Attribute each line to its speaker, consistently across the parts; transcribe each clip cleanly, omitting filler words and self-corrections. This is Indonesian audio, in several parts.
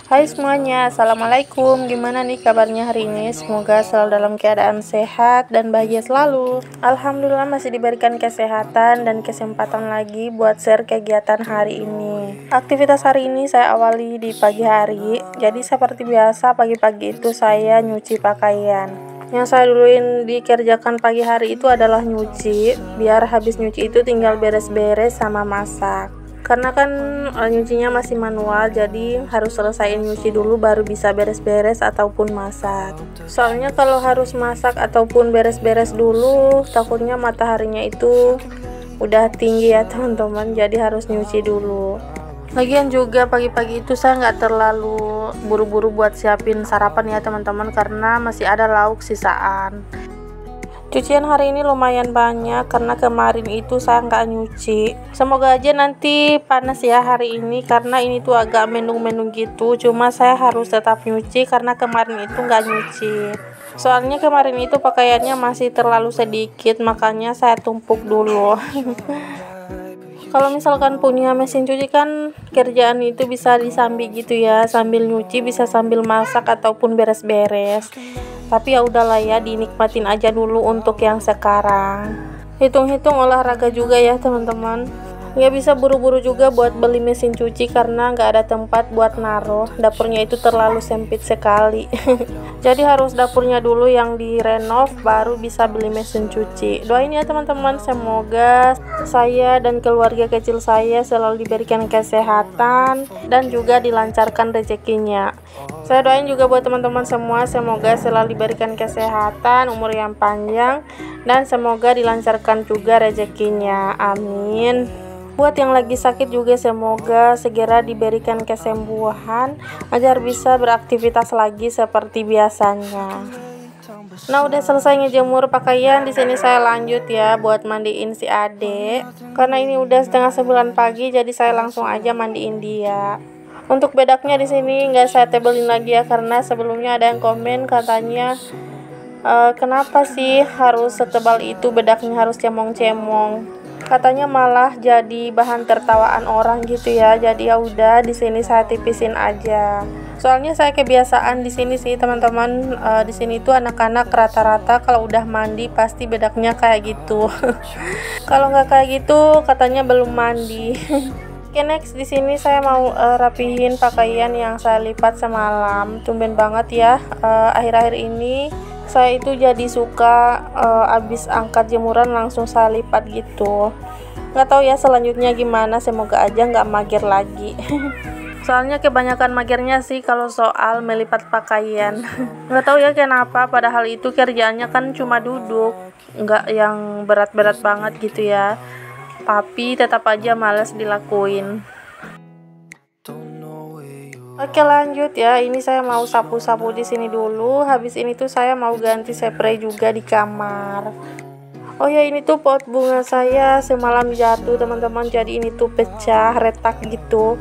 Speaker 1: Hai semuanya, Assalamualaikum. Gimana nih kabarnya hari ini? Semoga selalu dalam keadaan sehat dan bahagia selalu. Alhamdulillah masih diberikan kesehatan dan kesempatan lagi buat share kegiatan hari ini. Aktivitas hari ini saya awali di pagi hari. Jadi seperti biasa pagi-pagi itu saya nyuci pakaian. Yang saya duluin dikerjakan pagi hari itu adalah nyuci. Biar habis nyuci itu tinggal beres-beres sama masak. Karena kan nyucinya masih manual, jadi harus selesaiin nyuci dulu baru bisa beres-beres ataupun masak. Soalnya kalau harus masak ataupun beres-beres dulu, takutnya mataharinya itu udah tinggi ya teman-teman, jadi harus nyuci dulu. Lagian juga pagi-pagi itu saya nggak terlalu buru-buru buat siapin sarapan ya teman-teman, karena masih ada lauk sisaan. Cucian hari ini lumayan banyak karena kemarin itu saya nggak nyuci. Semoga aja nanti panas ya hari ini, karena ini tuh agak mendung-mendung gitu. Cuma saya harus tetap nyuci karena kemarin itu nggak nyuci. Soalnya kemarin itu pakaiannya masih terlalu sedikit, makanya saya tumpuk dulu. Kalau misalkan punya mesin cuci kan kerjaan itu bisa disambi gitu ya, sambil nyuci bisa sambil masak ataupun beres-beres. Tapi ya udahlah ya, dinikmatin aja dulu untuk yang sekarang. Hitung-hitung olahraga juga ya teman-teman. Nggak bisa buru-buru juga buat beli mesin cuci karena nggak ada tempat buat naruh. Dapurnya itu terlalu sempit sekali. Jadi harus dapurnya dulu yang direnov baru bisa beli mesin cuci. Doain ya teman-teman, semoga saya dan keluarga kecil saya selalu diberikan kesehatan dan juga dilancarkan rezekinya. Saya doain juga buat teman-teman semua, semoga selalu diberikan kesehatan, umur yang panjang, dan semoga dilancarkan juga rezekinya. Amin. Buat yang lagi sakit juga semoga segera diberikan kesembuhan agar bisa beraktivitas lagi seperti biasanya. Nah, udah selesai ngejemur pakaian, di sini saya lanjut ya buat mandiin si Ade. Karena ini udah setengah 9 pagi, jadi saya langsung aja mandiin dia. Untuk bedaknya di sini nggak saya tebelin lagi ya, karena sebelumnya ada yang komen katanya kenapa sih harus setebal itu bedaknya, harus cemong-cemong. Katanya malah jadi bahan tertawaan orang gitu ya. Jadi ya udah di sini saya tipisin aja. Soalnya saya kebiasaan di sini sih teman-teman, di sini tuh anak-anak rata-rata kalau udah mandi pasti bedaknya kayak gitu. Kalau nggak kayak gitu katanya belum mandi. Oke, next di sini saya mau rapihin pakaian yang saya lipat semalam. Tumben banget ya, akhir-akhir ini saya itu jadi suka abis angkat jemuran langsung saya lipat gitu. Nggak tahu ya selanjutnya gimana, semoga aja nggak mager lagi. Soalnya kebanyakan magernya sih kalau soal melipat pakaian. Nggak tahu ya kenapa, padahal itu kerjaannya kan cuma duduk, nggak yang berat-berat banget gitu ya. Tapi tetap aja males dilakuin. Oke, lanjut ya. Ini saya mau sapu-sapu di sini dulu. Habis ini tuh saya mau ganti spray juga di kamar. Oh ya, ini tuh pot bunga saya semalam jatuh teman-teman. Jadi ini tuh pecah, retak gitu.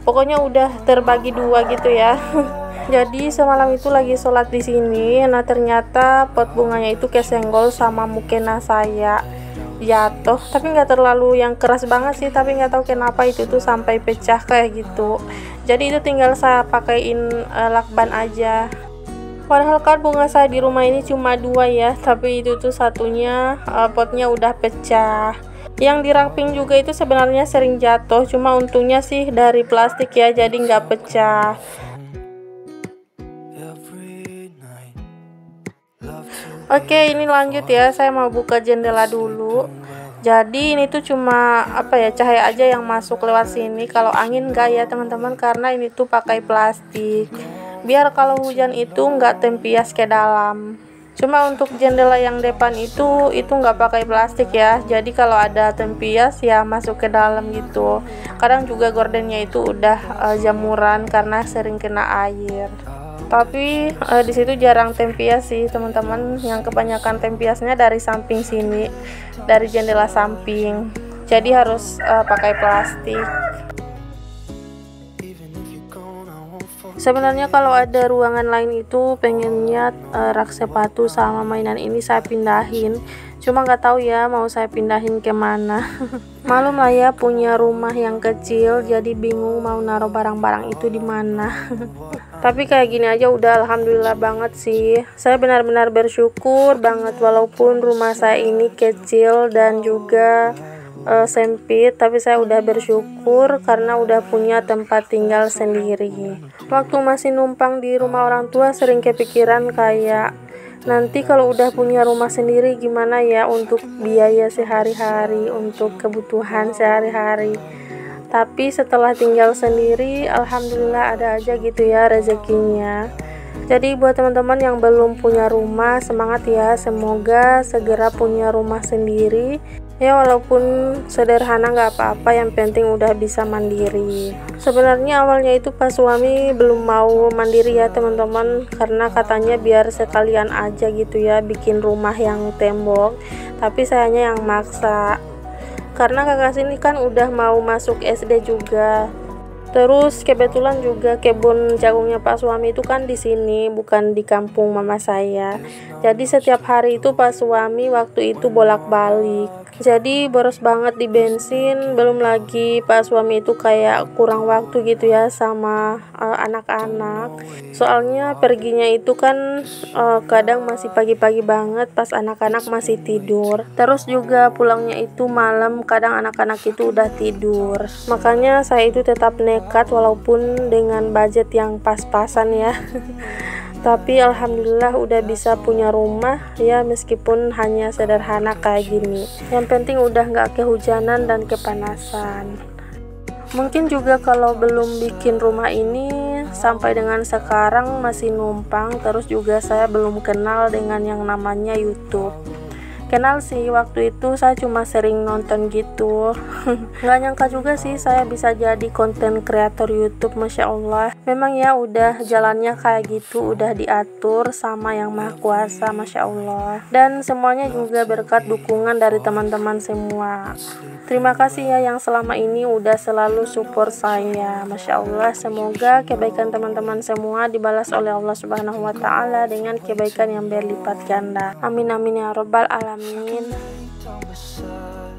Speaker 1: Pokoknya udah terbagi dua gitu ya. Jadi semalam itu lagi sholat di sini. Nah ternyata pot bunganya itu kesenggol sama mukena saya, jatuh. Tapi nggak terlalu yang keras banget sih. Tapi nggak tahu kenapa itu tuh sampai pecah kayak gitu. Jadi itu tinggal saya pakaiin lakban aja. Padahal kan bunga saya di rumah ini cuma 2 ya, tapi itu tuh satunya potnya udah pecah. Yang di ramping juga itu sebenarnya sering jatuh, cuma untungnya sih dari plastik ya, jadi nggak pecah. Oke, ini lanjut ya, saya mau buka jendela dulu. Jadi ini tuh cuma cahaya aja yang masuk lewat sini. Kalau angin enggak ya teman-teman, karena ini tuh pakai plastik. Biar kalau hujan itu enggak tempias ke dalam. Cuma untuk jendela yang depan itu enggak pakai plastik ya. Jadi kalau ada tempias ya masuk ke dalam gitu. Kadang juga gordennya itu udah jamuran karena sering kena air. Tapi di situ jarang tempias sih teman-teman, yang kebanyakan tempiasnya dari samping sini, dari jendela samping, jadi harus pakai plastik. Sebenarnya kalau ada ruangan lain itu pengennya rak sepatu sama mainan ini saya pindahin, cuma nggak tahu ya mau saya pindahin kemana. Malum lah ya punya rumah yang kecil, jadi bingung mau naruh barang-barang itu di mana. Tapi kayak gini aja udah alhamdulillah banget sih. Saya benar-benar bersyukur banget walaupun rumah saya ini kecil dan juga sempit, tapi saya udah bersyukur karena udah punya tempat tinggal sendiri. Waktu masih numpang di rumah orang tua sering kepikiran kayak nanti kalau udah punya rumah sendiri gimana ya untuk biaya sehari-hari, untuk kebutuhan sehari-hari. Tapi setelah tinggal sendiri alhamdulillah ada aja gitu ya rezekinya. Jadi buat teman-teman yang belum punya rumah, semangat ya, semoga segera punya rumah sendiri. Ya walaupun sederhana nggak apa-apa, yang penting udah bisa mandiri. Sebenarnya awalnya itu pas suami belum mau mandiri ya teman-teman, karena katanya biar sekalian aja gitu ya bikin rumah yang tembok, tapi sayanya yang maksa. Karena kakak sini kan udah mau masuk SD juga. Terus kebetulan juga kebun jagungnya Pak suami itu kan di sini, bukan di kampung mama saya. Jadi setiap hari itu Pak suami waktu itu bolak-balik. Jadi boros banget di bensin, belum lagi Pak suami itu kayak kurang waktu gitu ya sama anak-anak. Soalnya perginya itu kan kadang masih pagi-pagi banget pas anak-anak masih tidur. Terus juga pulangnya itu malam, kadang anak-anak itu udah tidur. Makanya saya itu tetap nekat walaupun dengan budget yang pas-pasan ya. Tapi alhamdulillah udah bisa punya rumah ya, meskipun hanya sederhana kayak gini. Yang penting udah nggak kehujanan dan kepanasan. Mungkin juga kalau belum bikin rumah ini sampai dengan sekarang masih numpang, terus juga saya belum kenal dengan yang namanya YouTube. Kenal sih, waktu itu saya cuma sering nonton gitu. Nggak nyangka juga sih saya bisa jadi konten kreator YouTube, Masya Allah. Memang ya udah jalannya kayak gitu, udah diatur sama yang Maha Kuasa, Masya Allah. Dan semuanya juga berkat dukungan dari teman-teman semua. Terima kasih ya yang selama ini udah selalu support saya, Masya Allah. Semoga kebaikan teman-teman semua dibalas oleh Allah Subhanahu wa Ta'ala dengan kebaikan yang berlipat ganda. Amin amin ya Rabbal Alamin.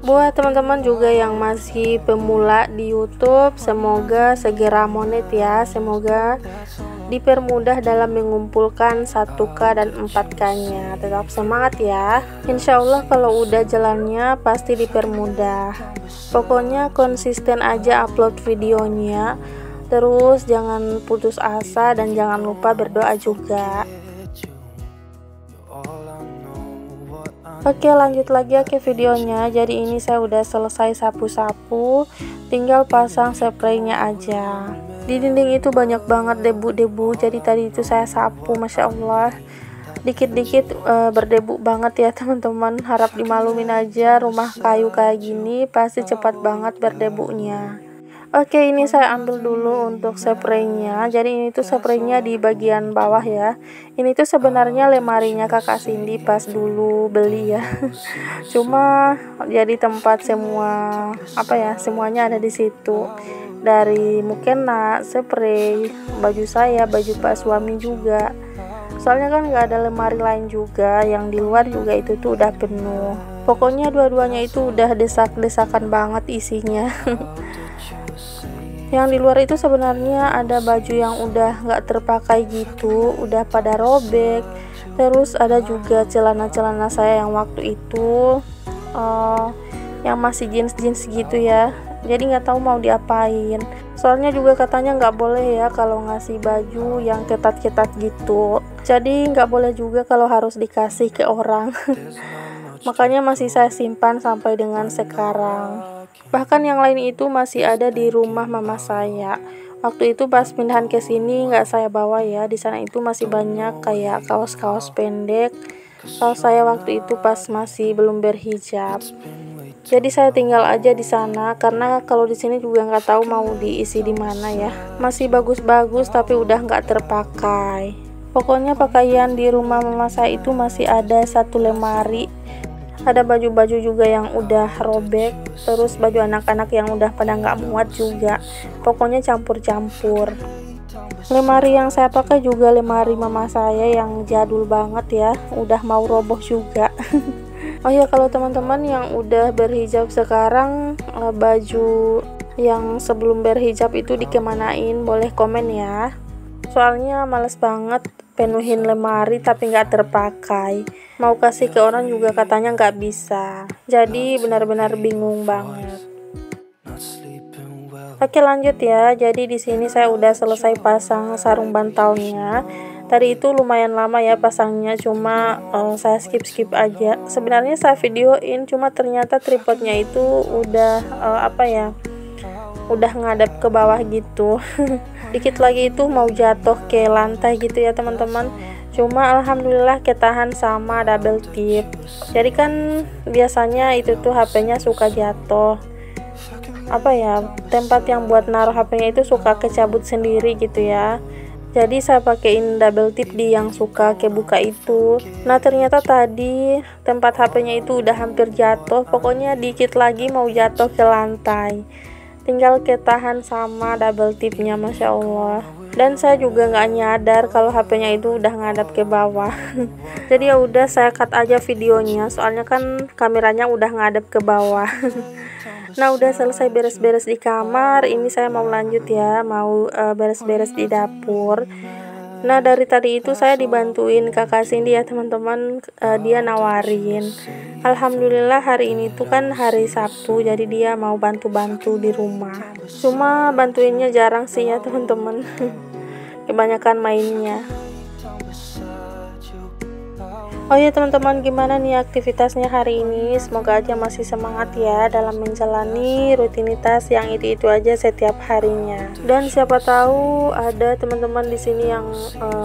Speaker 1: Buat teman-teman juga yang masih pemula di YouTube, semoga segera monet ya. Semoga dipermudah dalam mengumpulkan 1K dan 4K-nya. Tetap semangat ya. Insya Allah kalau udah jalannya pasti dipermudah. Pokoknya konsisten aja upload videonya. Terus jangan putus asa dan jangan lupa berdoa juga. Oke, lanjut lagi ya ke videonya. Jadi ini saya udah selesai sapu-sapu, tinggal pasang spraynya aja. Di dinding itu banyak banget debu-debu, jadi tadi itu saya sapu, Masya Allah. Dikit-dikit berdebu banget ya teman-teman. Harap dimalumin aja, rumah kayu kayak gini pasti cepat banget berdebunya. Oke, ini saya ambil dulu untuk spraynya. Jadi ini tuh spraynya di bagian bawah ya. Ini tuh sebenarnya lemarinya kakak Cindy pas dulu beli ya. Cuma jadi tempat semua semuanya ada di situ. Dari mukena, spray, baju saya, baju Pak suami juga. Soalnya kan nggak ada lemari lain juga, yang di luar juga itu tuh udah penuh. Pokoknya dua-duanya itu udah desak-desakan banget isinya. Yang di luar itu sebenarnya ada baju yang udah nggak terpakai gitu, udah pada robek. Terus ada juga celana-celana saya yang waktu itu yang masih jeans-jeans gitu ya. Jadi nggak tahu mau diapain. Soalnya juga katanya nggak boleh ya kalau ngasih baju yang ketat-ketat gitu. Jadi nggak boleh juga kalau harus dikasih ke orang. Makanya masih saya simpan sampai dengan sekarang. Bahkan yang lain itu masih ada di rumah mama saya. Waktu itu pas pindahan ke sini nggak saya bawa ya. Di sana itu masih banyak kayak kaos-kaos pendek. Kalau saya waktu itu pas masih belum berhijab. Jadi saya tinggal aja di sana karena kalau di sini juga nggak tahu mau diisi di mana ya. Masih bagus-bagus tapi udah nggak terpakai. Pokoknya pakaian di rumah mama saya itu masih ada satu lemari. Ada baju-baju juga yang udah robek, terus baju anak-anak yang udah pada nggak muat juga. Pokoknya campur-campur. Lemari yang saya pakai juga lemari mama saya yang jadul banget ya, udah mau roboh juga. Oh ya, kalau teman-teman yang udah berhijab sekarang, baju yang sebelum berhijab itu dikemanain, boleh komen ya. Soalnya males banget penuhin lemari tapi nggak terpakai. Mau kasih ke orang juga katanya nggak bisa. Jadi benar-benar bingung banget. Oke, lanjut ya. Jadi di sini saya udah selesai pasang sarung bantalnya. Tadi itu lumayan lama ya pasangnya, cuma saya skip aja. Sebenarnya saya videoin, cuma ternyata tripodnya itu udah udah ngadep ke bawah gitu. Dikit lagi itu mau jatuh ke lantai gitu ya teman-teman. Cuma alhamdulillah ketahan sama double tip. Jadi kan biasanya itu tuh HP-nya suka jatuh. Tempat yang buat naruh HP-nya itu suka kecabut sendiri gitu ya. Jadi saya pakein double tip di yang suka kebuka itu. Nah ternyata tadi tempat HP-nya itu udah hampir jatuh. Pokoknya dikit lagi mau jatuh ke lantai. Tinggal ketahan sama double tipnya, masya Allah. Dan saya juga nggak nyadar kalau HP-nya itu udah ngadap ke bawah. Jadi ya udah saya cut aja videonya. Soalnya kan kameranya udah ngadap ke bawah. Nah udah selesai beres-beres di kamar, ini saya mau lanjut ya, mau beres-beres di dapur. Nah dari tadi itu saya dibantuin kakak Cindy ya teman-teman, dia nawarin. Alhamdulillah hari ini tuh kan hari Sabtu, jadi dia mau bantu-bantu di rumah. Cuma bantuinnya jarang sih ya teman-teman. Kebanyakan mainnya. Oh ya teman-teman, gimana nih aktivitasnya hari ini? Semoga aja masih semangat ya dalam menjalani rutinitas yang itu-itu aja setiap harinya. Dan siapa tahu ada teman-teman di sini yang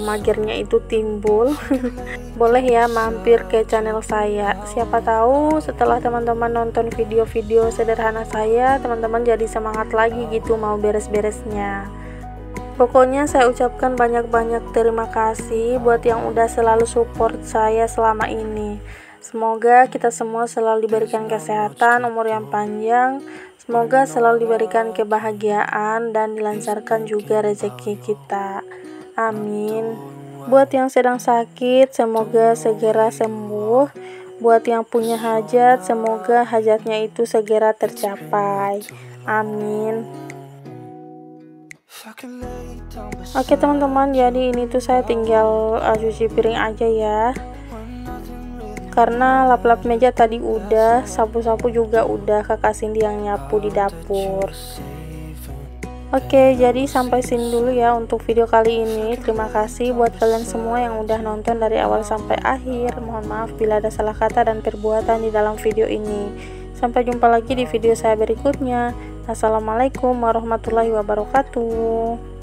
Speaker 1: magernya itu timbul. Boleh ya mampir ke channel saya. Siapa tahu setelah teman-teman nonton video-video sederhana saya, teman-teman jadi semangat lagi gitu mau beres-beresnya. Pokoknya saya ucapkan banyak-banyak terima kasih buat yang udah selalu support saya selama ini. Semoga kita semua selalu diberikan kesehatan, umur yang panjang. Semoga selalu diberikan kebahagiaan dan dilancarkan juga rezeki kita. Amin. Buat yang sedang sakit, semoga segera sembuh. Buat yang punya hajat, semoga hajatnya itu segera tercapai. Amin. Oke teman-teman, jadi ini tuh saya tinggal cuci piring aja ya, karena lap-lap meja tadi udah, sapu-sapu juga udah, kakak Cindy yang nyapu di dapur. Oke, jadi sampai sini dulu ya untuk video kali ini. Terima kasih buat kalian semua yang udah nonton dari awal sampai akhir. Mohon maaf bila ada salah kata dan perbuatan di dalam video ini. Sampai jumpa lagi di video saya berikutnya. Assalamualaikum warahmatullahi wabarakatuh.